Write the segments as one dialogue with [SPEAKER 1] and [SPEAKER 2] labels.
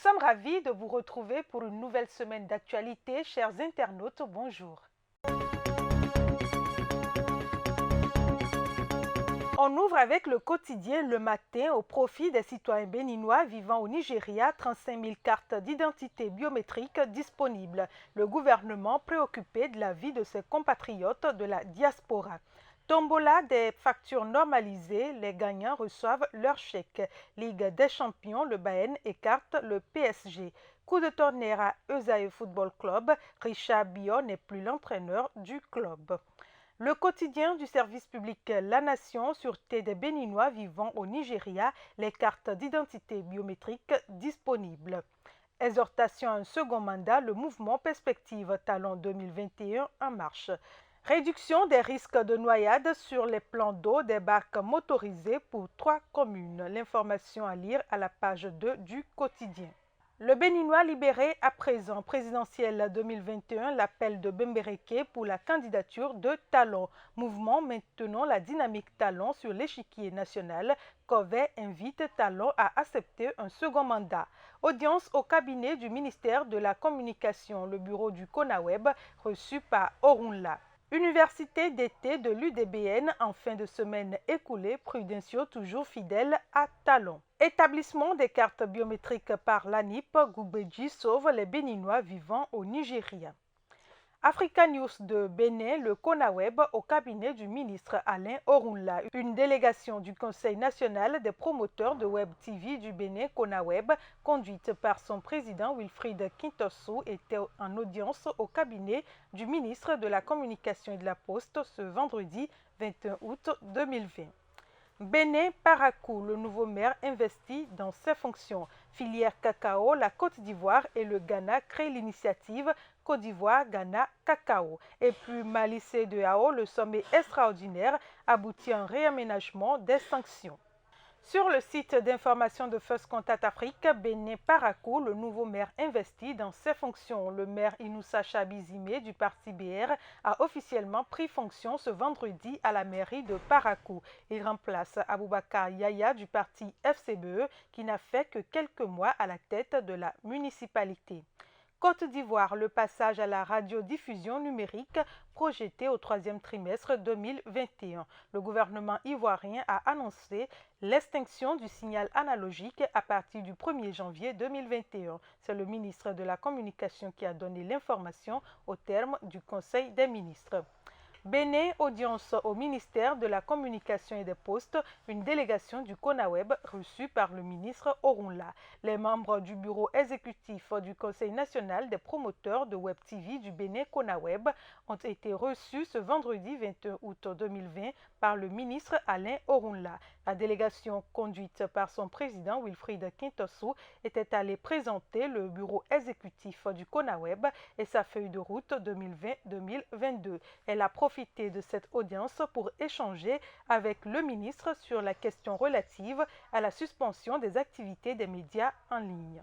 [SPEAKER 1] sommes ravis de vous retrouver pour une nouvelle semaine d'actualité. Chers internautes, bonjour. On ouvre avec le quotidien Le Matin au profit des citoyens béninois vivant au Nigeria, 35 000 cartes d'identité biométriques disponibles. Le gouvernement préoccupé de la vie de ses compatriotes de la diaspora. Tombola des factures normalisées, les gagnants reçoivent leur chèque. Ligue des champions, le Bayern écarte le PSG. Coup de tonnerre à Esaïe Football Club, Richard Biot n'est plus l'entraîneur du club. Le quotidien du service public La Nation, sûreté des Béninois vivant au Nigeria, les cartes d'identité biométriques disponibles. Exhortation à un second mandat, le mouvement Perspective Talent 2021 en marche. Réduction des risques de noyade sur les plans d'eau des barques motorisées pour 3 communes. L'information à lire à la page 2 du quotidien. Le Béninois libéré à présent, présidentielle 2021, l'appel de Bembereke pour la candidature de Talon. Mouvement maintenant la dynamique Talon sur l'échiquier national. Covet invite Talon à accepter un second mandat. Audience au cabinet du ministère de la Communication, le bureau du CONAWEB, reçu par Orunla. Université d'été de l'UDBN en fin de semaine écoulée, Prudencio toujours fidèle à Talon. Établissement des cartes biométriques par l'ANIP, Goubeji sauve les Béninois vivant au Nigeria. Africa News de Bénin, le CONAWEB au cabinet du ministre Alain Orunla. Une délégation du Conseil national des promoteurs de Web TV du Bénin, CONAWEB, conduite par son président Wilfried Kintossou, était en audience au cabinet du ministre de la Communication et de la Poste ce vendredi 21 août 2020. Bénin Parakou, le nouveau maire investi dans ses fonctions. Filière cacao, la Côte d'Ivoire et le Ghana créent l'initiative Côte d'Ivoire, Ghana, Cacao. Et puis Mali CEDEAO, le sommet extraordinaire aboutit à un réaménagement des sanctions. Sur le site d'information de First Contact Afrique, Bénin Parakou, le nouveau maire investi dans ses fonctions. Le maire Inoussa Chabizime du parti BR a officiellement pris fonction ce vendredi à la mairie de Parakou. Il remplace Aboubakar Yaya du parti FCBE qui n'a fait que quelques mois à la tête de la municipalité. Côte d'Ivoire, le passage à la radiodiffusion numérique projeté au 3e trimestre 2021. Le gouvernement ivoirien a annoncé l'extinction du signal analogique à partir du 1er janvier 2021. C'est le ministre de la Communication qui a donné l'information au terme du Conseil des ministres. Bénin, audience au ministère de la Communication et des Postes, une délégation du CONAWEB reçue par le ministre Orunla. Les membres du bureau exécutif du Conseil national des promoteurs de Web TV du Bénin CONAWEB ont été reçus ce vendredi 21 août 2020 par le ministre Alain Orunla. La délégation conduite par son président Wilfried Kintossou était allée présenter le bureau exécutif du CONAWEB et sa feuille de route 2020-2022. Elle a profité de cette audience pour échanger avec le ministre sur la question relative à la suspension des activités des médias en ligne.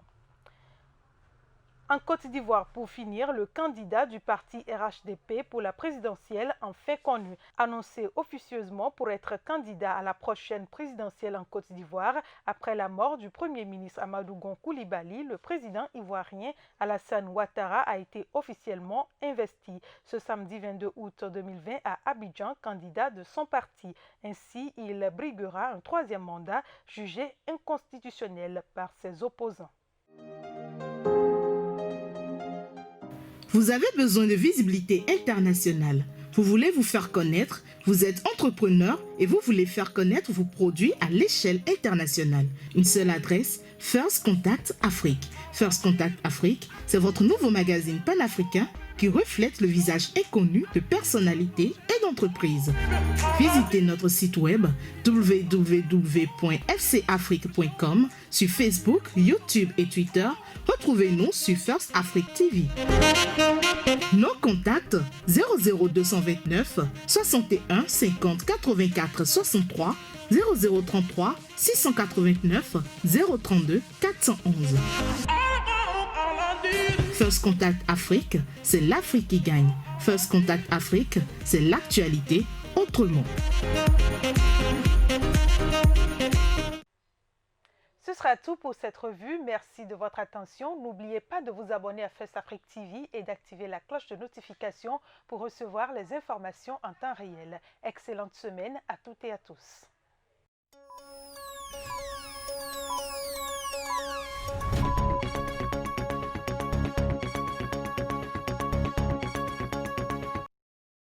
[SPEAKER 1] En Côte d'Ivoire, pour finir, le candidat du parti RHDP pour la présidentielle en fait connu. Annoncé officieusement pour être candidat à la prochaine présidentielle en Côte d'Ivoire, après la mort du Premier ministre Amadou Gon Coulibaly, le président ivoirien Alassane Ouattara a été officiellement investi ce samedi 22 août 2020 à Abidjan, candidat de son parti. Ainsi, il briguera un 3e mandat jugé inconstitutionnel par ses opposants.
[SPEAKER 2] Vous avez besoin de visibilité internationale. Vous voulez vous faire connaître, vous êtes entrepreneur et vous voulez faire connaître vos produits à l'échelle internationale. Une seule adresse, First Contact Afrique. First Contact Afrique, c'est votre nouveau magazine panafricain qui reflète le visage inconnu de personnalités et d'entreprises. Visitez notre site web www.fcafrique.com sur Facebook, YouTube et Twitter. Retrouvez-nous sur First Afrique TV. Nos contacts 00229 61 50 84 63 0033 689 032 411. First Contact Afrique, c'est l'Afrique qui gagne. First Contact Afrique, c'est l'actualité autrement.
[SPEAKER 1] Ce sera tout pour cette revue. Merci de votre attention. N'oubliez pas de vous abonner à First Afrique TV et d'activer la cloche de notification pour recevoir les informations en temps réel. Excellente semaine à toutes et à tous.